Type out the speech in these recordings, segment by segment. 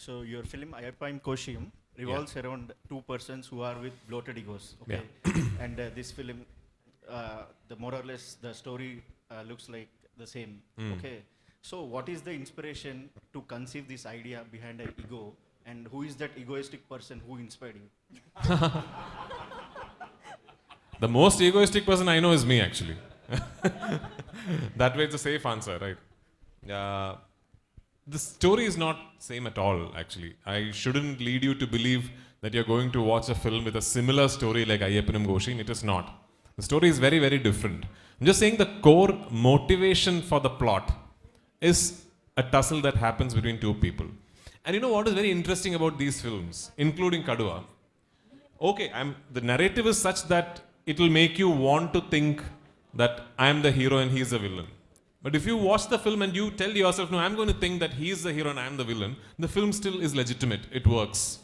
So your film Ayappaim Koshiyum revolves around two persons who are with bloated egos. Okay, and this film, the more or less the story looks like the same. Okay, so what is the inspiration to conceive this idea behind an ego, and who is that egoistic person who inspired you? The most egoistic person I know is me, actually. That way it's a safe answer, right? The story is not same at all, actually. I shouldn't lead you to believe that you're going to watch a film with a similar story like Ayyappanam Koshiyum. It is not. The story is very, very different. I'm just saying the core motivation for the plot is a tussle that happens between two people. And you know what is very interesting about these films, including Kaduva? Okay, the narrative is such that it will make you want to think that I am the hero and he is the villain. But if you watch the film and you tell yourself, no, I'm going to think that he is the hero and I am the villain, the film still is legitimate. It works.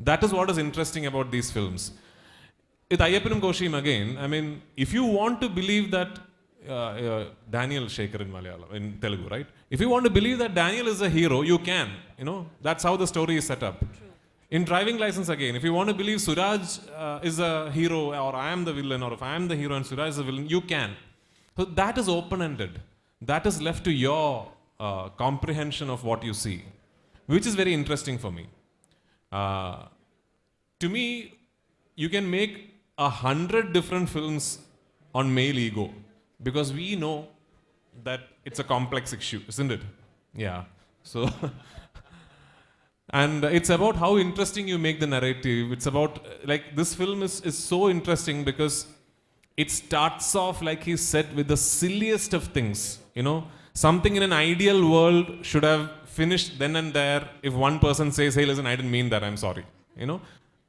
That is what is interesting about these films. With Ayyappanam Koshiyum again, I mean, if you want to believe that Daniel Shekhar in Malayalam, in Telugu, right? If you want to believe that Daniel is a hero, you can. You know, that's how the story is set up. True. In Driving License again, if you want to believe Suraj is a hero or I am the villain, or if I am the hero and Suraj is the villain, you can. So that is open-ended. That is left to your comprehension of what you see, which is very interesting for me. To me, you can make 100 different films on male ego because we know that it's a complex issue, isn't it? Yeah. So, and it's about how interesting you make the narrative. It's about, like, this film is so interesting because it starts off, like he said, with the silliest of things. You know, something in an ideal world should have finished then and there if one person says, hey, listen, I didn't mean that, I'm sorry. You know,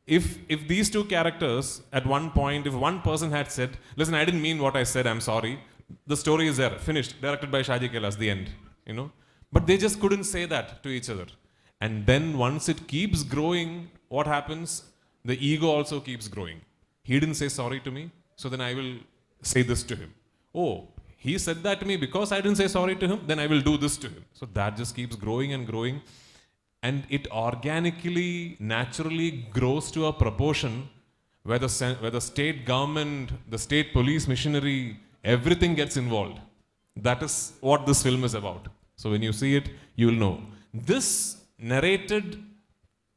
if these two characters at one point, if one person had said, listen, I didn't mean what I said, I'm sorry, the story is there, finished, directed by Shaji Kailas, the end. You know, but they just couldn't say that to each other. And then once it keeps growing, what happens? The ego also keeps growing. He didn't say sorry to me, so then I will say this to him. Oh, he said that to me because I didn't say sorry to him, then I will do this to him. So that just keeps growing and growing. And it organically, naturally grows to a proportion where the state government, the state police machinery, everything gets involved. That is what this film is about. So when you see it, you will know. This narrated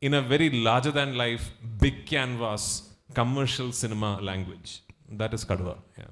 in a very larger than life, big canvas, commercial cinema language. That is Kaduva. Yeah.